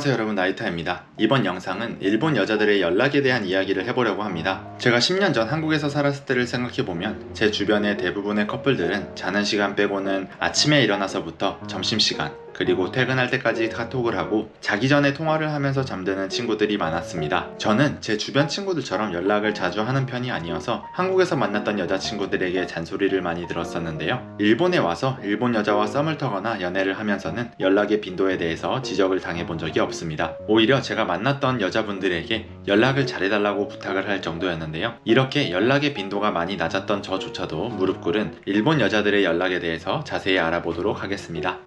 안녕하세요 여러분, 나이타입니다. 이번 영상은 일본 여자들의 연락에 대한 이야기를 해보려고 합니다. 제가 10년 전 한국에서 살았을 때를 생각해보면 제 주변의 대부분의 커플들은 자는 시간 빼고는 아침에 일어나서부터 점심시간 그리고 퇴근할 때까지 카톡을 하고 자기 전에 통화를 하면서 잠드는 친구들이 많았습니다. 저는 제 주변 친구들처럼 연락을 자주 하는 편이 아니어서 한국에서 만났던 여자친구들에게 잔소리를 많이 들었었는데요. 일본에 와서 일본 여자와 썸을 타거나 연애를 하면서는 연락의 빈도에 대해서 지적을 당해본 적이 없습니다. 오히려 제가 만났던 여자분들에게 연락을 잘해달라고 부탁을 할 정도였는데요. 이렇게 연락의 빈도가 많이 낮았던 저조차도 무릎 꿇은 일본 여자들의 연락에 대해서 자세히 알아보도록 하겠습니다.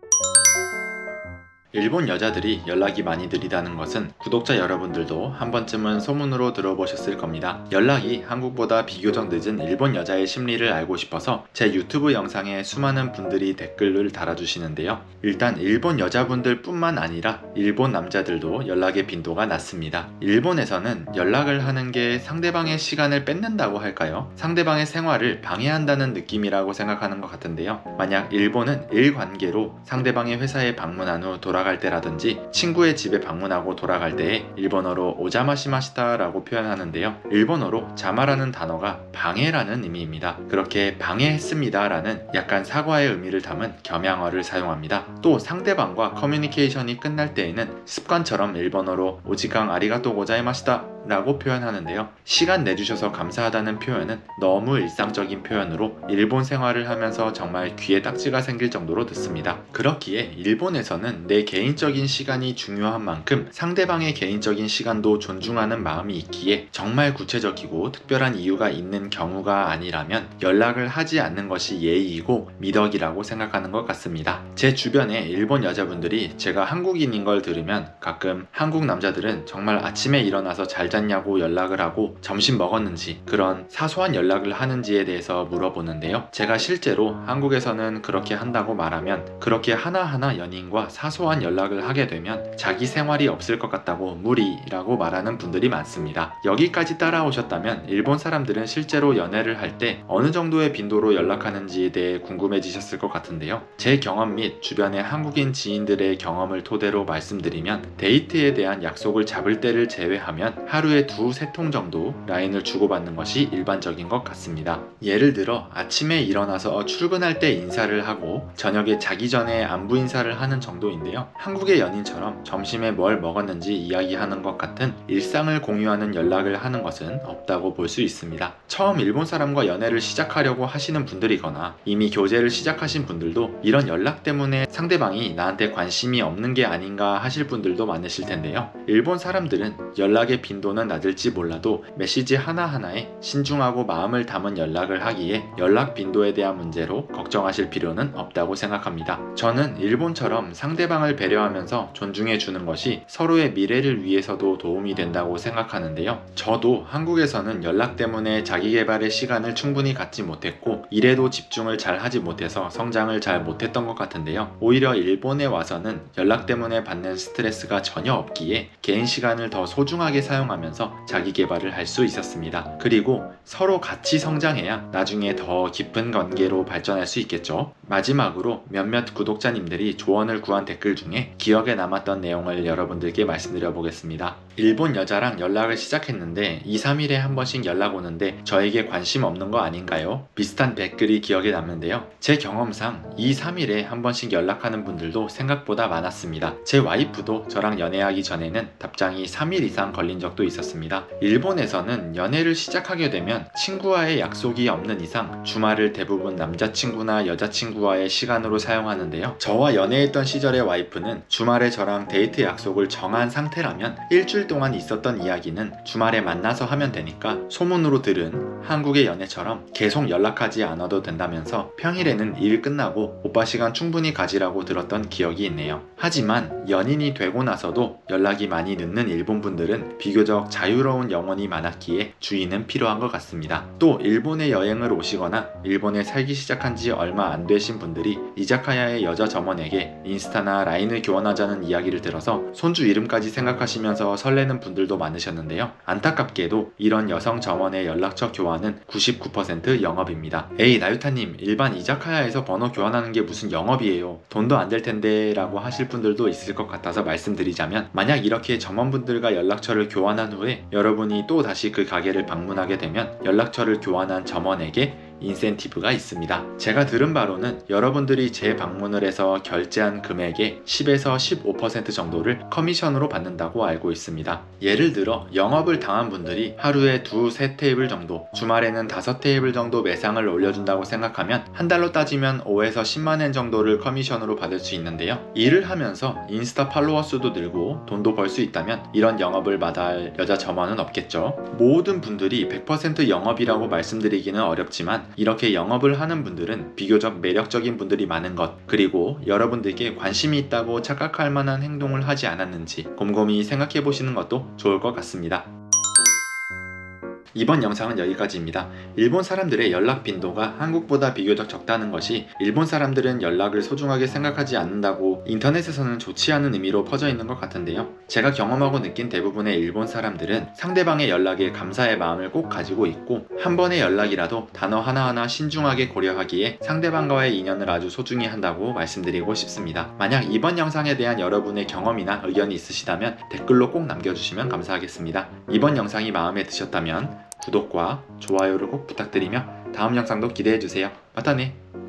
일본 여자들이 연락이 많이 느리다는 것은 구독자 여러분들도 한 번쯤은 소문으로 들어보셨을 겁니다. 연락이 한국보다 비교적 늦은 일본 여자의 심리를 알고 싶어서 제 유튜브 영상에 수많은 분들이 댓글을 달아주시는데요. 일단 일본 여자분들 뿐만 아니라 일본 남자들도 연락의 빈도가 낮습니다. 일본에서는 연락을 하는 게 상대방의 시간을 뺏는다고 할까요? 상대방의 생활을 방해한다는 느낌이라고 생각하는 것 같은데요. 만약 일본은 일관계로 상대방의 회사에 방문한 후 돌아갈 때라든지 친구의 집에 방문하고 돌아갈 때에 일본어로 오자마시마시다 라고 표현하는데요. 일본어로 자마라는 단어가 방해라는 의미입니다. 그렇게 방해했습니다 라는 약간 사과의 의미를 담은 겸양어를 사용합니다. 또 상대방과 커뮤니케이션이 끝날 때에는 습관처럼 일본어로 오지강 아리가또 고자이마시다 라고 표현하는데요. 시간 내주셔서 감사하다는 표현은 너무 일상적인 표현으로 일본 생활을 하면서 정말 귀에 딱지가 생길 정도로 듣습니다. 그렇기에 일본에서는 내 개인적인 시간이 중요한 만큼 상대방의 개인적인 시간도 존중하는 마음이 있기에 정말 구체적이고 특별한 이유가 있는 경우가 아니라면 연락을 하지 않는 것이 예의이고 미덕이라고 생각하는 것 같습니다. 제 주변에 일본 여자분들이 제가 한국인인 걸 들으면 가끔 한국 남자들은 정말 아침에 일어나서 잘 잤냐고 연락을 하고 점심 먹었는지 그런 사소한 연락을 하는지에 대해서 물어보는데요. 제가 실제로 한국에서는 그렇게 한다고 말하면 그렇게 하나하나 연인과 사소한 연락을 하게 되면 자기 생활이 없을 것 같다고 무리라고 말하는 분들이 많습니다. 여기까지 따라오셨다면 일본 사람들은 실제로 연애를 할 때 어느 정도의 빈도로 연락하는지에 대해 궁금해지셨을 것 같은데요. 제 경험 및 주변의 한국인 지인들의 경험을 토대로 말씀드리면 데이트에 대한 약속을 잡을 때를 제외하면 하루에 2-3통 정도 라인을 주고받는 것이 일반적인 것 같습니다. 예를 들어 아침에 일어나서 출근할 때 인사를 하고 저녁에 자기 전에 안부 인사를 하는 정도인데요. 한국의 연인처럼 점심에 뭘 먹었는지 이야기하는 것 같은 일상을 공유하는 연락을 하는 것은 없다고 볼 수 있습니다. 처음 일본 사람과 연애를 시작하려고 하시는 분들이거나 이미 교제를 시작하신 분들도 이런 연락 때문에 상대방이 나한테 관심이 없는 게 아닌가 하실 분들도 많으실 텐데요. 일본 사람들은 연락의 빈도는 낮을지 몰라도 메시지 하나하나에 신중하고 마음을 담은 연락을 하기에 연락 빈도에 대한 문제로 걱정하실 필요는 없다고 생각합니다. 저는 일본처럼 상대방을 배려하면서 존중해 주는 것이 서로의 미래를 위해서도 도움이 된다고 생각하는데요. 저도 한국에서는 연락 때문에 자기 개발의 시간을 충분히 갖지 못했고 일에도 집중을 잘 하지 못해서 성장을 잘 못했던 것 같은데요. 오히려 일본에 와서는 연락 때문에 받는 스트레스가 전혀 없기에 개인 시간을 더 소중하게 사용하면서 자기 개발을 할 수 있었습니다. 그리고 서로 같이 성장해야 나중에 더 깊은 관계로 발전할 수 있겠죠. 마지막으로 몇몇 구독자님들이 조언을 구한 댓글 중에 기억에 남았던 내용을 여러분들께 말씀드려 보겠습니다. 일본 여자랑 연락을 시작했는데 2-3일에 한 번씩 연락 오는데 저에게 관심 없는 거 아닌가요? 비슷한 댓글이 기억에 남는데요. 제 경험상 2-3일에 한 번씩 연락하는 분들도 생각보다 많았습니다. 제 와이프도 저랑 연애하기 전에는 답장이 3일 이상 걸린 적도 있었습니다. 일본에서는 연애를 시작하게 되면 친구와의 약속이 없는 이상 주말을 대부분 남자친구나 여자친구와의 시간으로 사용하는데요. 저와 연애했던 시절의 와이프는 주말에 저랑 데이트 약속을 정한 상태라면 일주일 동안 있었던 이야기는 주말에 만나서 하면 되니까 소문으로 들은 한국의 연애처럼 계속 연락하지 않아도 된다면서 평일에는 일 끝나고 오빠 시간 충분히 가지라고 들었던 기억이 있네요. 하지만 연인이 되고 나서도 연락이 많이 늦는 일본 분들은 비교적 비교적 자유로운 영혼이 많았기에 주의는 필요한 것 같습니다. 또 일본에 여행을 오시거나 일본에 살기 시작한 지 얼마 안 되신 분들이 이자카야의 여자 점원에게 인스타나 라인을 교환하자는 이야기를 들어서 손주 이름까지 생각하시면서 설레는 분들도 많으셨는데요. 안타깝게도 이런 여성 점원의 연락처 교환은 99% 영업입니다. 에이 나유타님, 일반 이자카야에서 번호 교환하는 게 무슨 영업이에요. 돈도 안 될 텐데 라고 하실 분들도 있을 것 같아서 말씀드리자면, 만약 이렇게 점원분들과 연락처를 교환한 후에 여러분이 또 다시 그 가게를 방문하게 되면 연락처를 교환한 점원에게 인센티브가 있습니다. 제가 들은 바로는 여러분들이 재방문을 해서 결제한 금액의 10에서 15% 정도를 커미션으로 받는다고 알고 있습니다. 예를 들어 영업을 당한 분들이 하루에 2-3테이블 정도, 주말에는 5테이블 정도 매상을 올려준다고 생각하면 한 달로 따지면 5에서 10만엔 정도를 커미션으로 받을 수 있는데요. 일을 하면서 인스타 팔로워 수도 늘고 돈도 벌 수 있다면 이런 영업을 마다할 여자 점원은 없겠죠. 모든 분들이 100% 영업이라고 말씀드리기는 어렵지만 이렇게 영업을 하는 분들은 비교적 매력적인 분들이 많은 것, 그리고 여러분들께 관심이 있다고 착각할 만한 행동을 하지 않았는지 곰곰이 생각해 보시는 것도 좋을 것 같습니다. 이번 영상은 여기까지입니다. 일본 사람들의 연락 빈도가 한국보다 비교적 적다는 것이 일본 사람들은 연락을 소중하게 생각하지 않는다고 인터넷에서는 좋지 않은 의미로 퍼져 있는 것 같은데요. 제가 경험하고 느낀 대부분의 일본 사람들은 상대방의 연락에 감사의 마음을 꼭 가지고 있고, 한 번의 연락이라도 단어 하나하나 신중하게 고려하기에 상대방과의 인연을 아주 소중히 한다고 말씀드리고 싶습니다. 만약 이번 영상에 대한 여러분의 경험이나 의견이 있으시다면 댓글로 꼭 남겨주시면 감사하겠습니다. 이번 영상이 마음에 드셨다면 구독과 좋아요를 꼭 부탁드리며 다음 영상도 기대해주세요. 마타네!